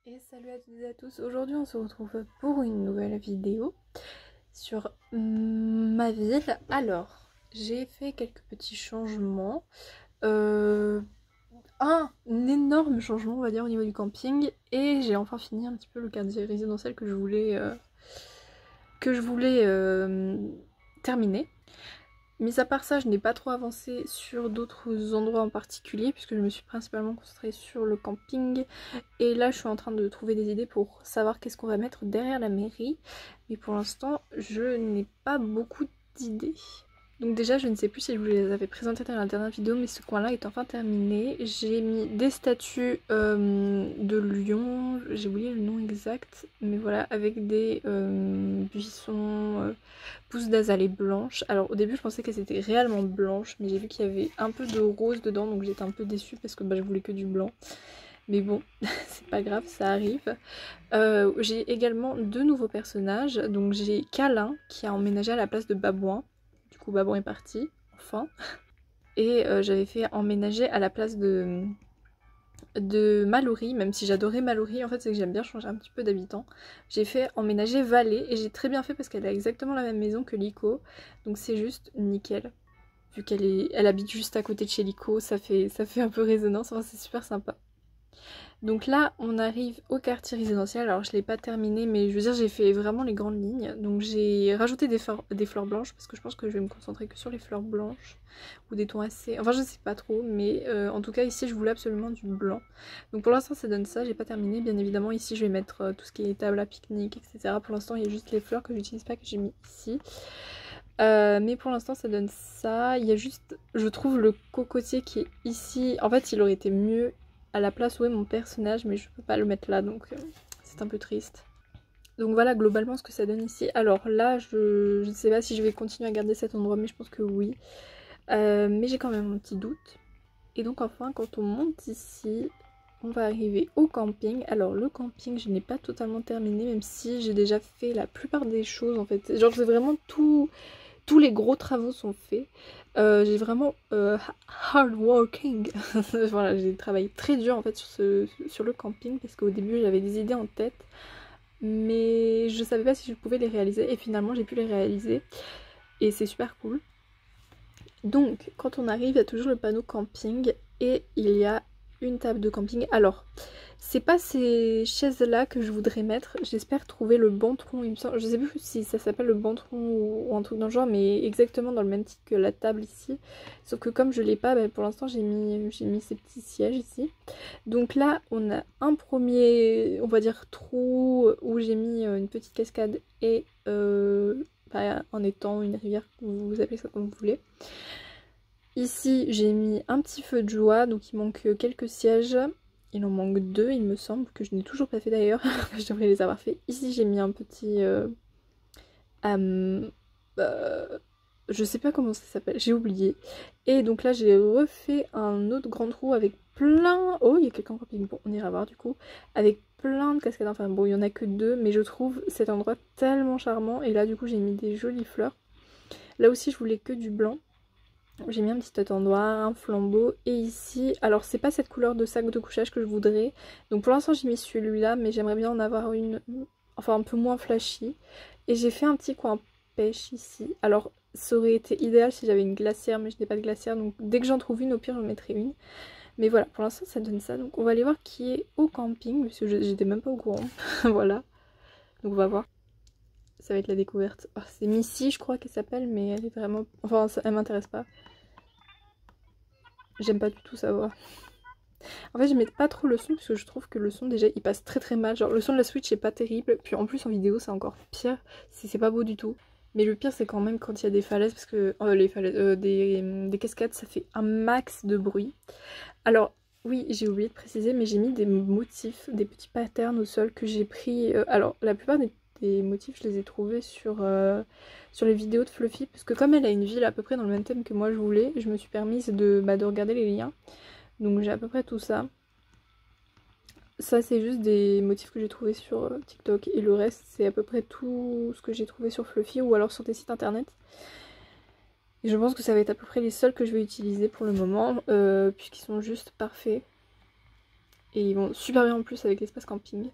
Et salut à toutes et à tous, aujourd'hui on se retrouve pour une nouvelle vidéo sur ma ville. Alors, j'ai fait quelques petits changements, un énorme changement on va dire au niveau du camping, et j'ai enfin fini un petit peu le quartier résidentiel que je voulais terminer. Mis à part ça, je n'ai pas trop avancé sur d'autres endroits en particulier puisque je me suis principalement concentrée sur le camping. Et là, je suis en train de trouver des idées pour savoir qu'est-ce qu'on va mettre derrière la mairie. Mais pour l'instant, je n'ai pas beaucoup d'idées. Donc déjà, je ne sais plus si je vous les avais présentées dans la dernière vidéo, mais ce coin-là est enfin terminé. J'ai mis des statues de lions, j'ai oublié le nom exact, mais voilà, avec des buissons, pousses d'azalées blanches. Alors au début, je pensais qu'elles étaient réellement blanches, mais j'ai vu qu'il y avait un peu de rose dedans, donc j'étais un peu déçue parce que je voulais que du blanc. Mais bon, c'est pas grave, ça arrive. J'ai également deux nouveaux personnages. Donc j'ai Câlin qui a emménagé à la place de Babouin. Du coup Babouin est parti, enfin. Et j'avais fait emménager à la place de Mallory, même si j'adorais Mallory, en fait c'est que j'aime bien changer un petit peu d'habitants. J'ai fait emménager Vallée et j'ai très bien fait parce qu'elle a exactement la même maison que Lico. Donc c'est juste nickel. Vu elle habite juste à côté de chez Lico, ça fait un peu résonance, enfin c'est super sympa. Donc là, on arrive au quartier résidentiel. Alors je l'ai pas terminé, mais je veux dire, j'ai fait vraiment les grandes lignes. Donc j'ai rajouté des fleurs blanches parce que je pense que je vais me concentrer que sur les fleurs blanches ou des tons assez... Enfin, je sais pas trop, mais en tout cas, ici, je voulais absolument du blanc. Donc pour l'instant, ça donne ça. J'ai pas terminé. Bien évidemment, ici, je vais mettre tout ce qui est table à pique-nique, etc. Pour l'instant, il y a juste les fleurs que j'utilise pas, que j'ai mis ici. Mais pour l'instant ça donne ça. Il y a juste, je trouve, le cocotier qui est ici. En fait il aurait été mieux à la place où est mon personnage, mais je peux pas le mettre là, donc c'est un peu triste. Donc voilà globalement ce que ça donne ici. Alors là je ne sais pas si je vais continuer à garder cet endroit, mais je pense que oui. Mais j'ai quand même un petit doute. Et donc enfin quand on monte ici, on va arriver au camping. Alors le camping je n'ai pas totalement terminé, même si j'ai déjà fait la plupart des choses en fait. Genre c'est vraiment tout... Tous les gros travaux sont faits. J'ai vraiment hard working. Voilà, j'ai travaillé très dur en fait sur le camping parce qu'au début j'avais des idées en tête, mais je savais pas si je pouvais les réaliser et finalement j'ai pu les réaliser et c'est super cool. Donc quand on arrive, il y a toujours le panneau camping et il y a une table de camping. Alors, c'est pas ces chaises là que je voudrais mettre, j'espère trouver le banc tronc, il me semble, je sais plus si ça s'appelle le banc tronc ou un truc dans le genre, mais exactement dans le même titre que la table ici. Sauf que comme je l'ai pas, pour l'instant j'ai mis ces petits sièges ici. Donc là on a un premier, on va dire, trou où j'ai mis une petite cascade et un étang, une rivière, vous appelez ça comme vous voulez. Ici j'ai mis un petit feu de joie, donc il manque quelques sièges. Il en manque deux il me semble, que je n'ai toujours pas fait d'ailleurs. Je devrais les avoir fait. Ici j'ai mis un petit... je sais pas comment ça s'appelle, j'ai oublié. Et donc là j'ai refait un autre grand trou avec plein... Oh, il y a quelqu'un en camping, bon on ira voir du coup. Avec plein de cascades, enfin bon il y en a que deux, mais je trouve cet endroit tellement charmant. Et là du coup j'ai mis des jolies fleurs. Là aussi je voulais que du blanc. J'ai mis un petit endroit, un flambeau, et ici, alors c'est pas cette couleur de sac de couchage que je voudrais, donc pour l'instant j'ai mis celui-là, mais j'aimerais bien en avoir une, enfin un peu moins flashy, et j'ai fait un petit coin pêche ici. Alors ça aurait été idéal si j'avais une glacière, mais je n'ai pas de glacière, donc dès que j'en trouve une, au pire j'en mettrai une. Mais voilà, pour l'instant ça donne ça, donc on va aller voir qui est au camping, parce que j'étais même pas au courant, voilà, donc on va voir. Ça va être la découverte. Oh, c'est Missy, je crois qu'elle s'appelle, mais elle est vraiment... Enfin, elle m'intéresse pas. J'aime pas du tout sa voix. En fait, je mets pas trop le son parce que je trouve que le son déjà il passe très très mal. Genre le son de la Switch est pas terrible. Puis en plus en vidéo c'est encore pire. C'est pas beau du tout. Mais le pire c'est quand même quand il y a des falaises parce que les falaises, des cascades ça fait un max de bruit. Alors oui j'ai oublié de préciser mais j'ai mis des motifs, des petits patterns au sol que j'ai pris. Alors la plupart des motifs je les ai trouvés sur les vidéos de Fluffy parce que comme elle a une ville à peu près dans le même thème que moi je voulais, je me suis permise de regarder les liens. Donc j'ai à peu près tout ça. Ça c'est juste des motifs que j'ai trouvé sur TikTok et le reste c'est à peu près tout ce que j'ai trouvé sur Fluffy ou alors sur des sites internet. Et je pense que ça va être à peu près les seuls que je vais utiliser pour le moment puisqu'ils sont juste parfaits. et ils vont super bien en plus avec l'espace camping.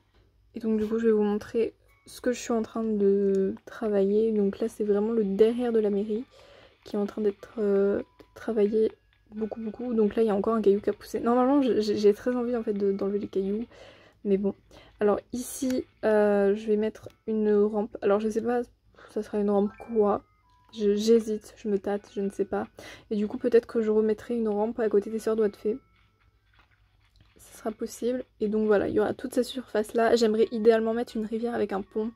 Et donc du coup je vais vous montrer ce que je suis en train de travailler. Donc là c'est vraiment le derrière de la mairie qui est en train d'être travaillé beaucoup. Donc là il y a encore un caillou qui a poussé. Normalement j'ai très envie en fait d'enlever les cailloux. Mais bon. Alors ici je vais mettre une rampe. Alors je sais pas, ça sera une rampe quoi. J'hésite, je me tâte, je ne sais pas. Et du coup peut-être que je remettrai une rampe à côté des sœurs doigts de fée. Ce sera possible. Et donc voilà, il y aura toute cette surface là. J'aimerais idéalement mettre une rivière avec un pont.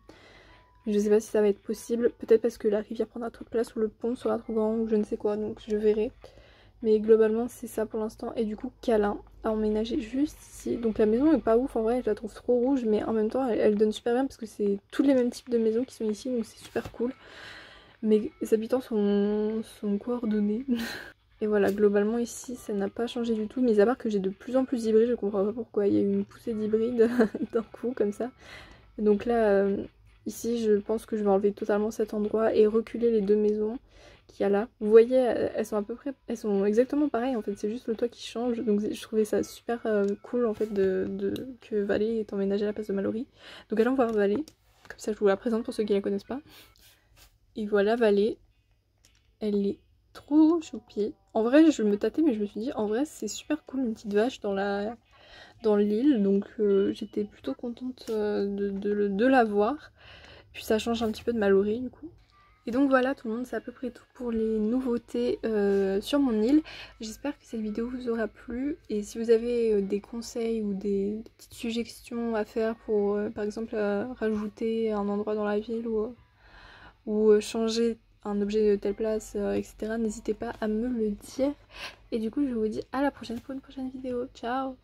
Je sais pas si ça va être possible. Peut-être parce que la rivière prendra trop de place ou le pont sera trop grand ou je ne sais quoi. Donc je verrai. Mais globalement c'est ça pour l'instant. Et du coup Câlin a emménagé juste ici. Donc la maison est pas ouf en vrai. Je la trouve trop rouge. Mais en même temps elle donne super bien parce que c'est tous les mêmes types de maisons qui sont ici. Donc c'est super cool. Mais les habitants sont coordonnés. Et voilà, globalement ici ça n'a pas changé du tout, mis à part que j'ai de plus en plus d'hybrides, je comprends pas pourquoi, il y a eu une poussée d'hybrides d'un coup comme ça. Donc là, ici je pense que je vais enlever totalement cet endroit et reculer les deux maisons qu'il y a là. Vous voyez, elles sont à peu près, elles sont exactement pareilles en fait, c'est juste le toit qui change. Donc je trouvais ça super cool en fait que Valé est emménagée à la place de Mallory. Donc allons voir Valé, comme ça je vous la présente pour ceux qui la connaissent pas. Et voilà Valé, elle est trop choupie. En vrai je me tâtais mais je me suis dit en vrai c'est super cool une petite vache dans l'île. Donc j'étais plutôt contente de la voir. Puis ça change un petit peu de Mallory du coup. Et donc voilà tout le monde, c'est à peu près tout pour les nouveautés sur mon île. J'espère que cette vidéo vous aura plu. Et si vous avez des conseils ou des petites suggestions à faire pour par exemple rajouter un endroit dans la ville ou changer un objet de telle place, etc. N'hésitez pas à me le dire. Et du coup je vous dis à la prochaine pour une prochaine vidéo. Ciao!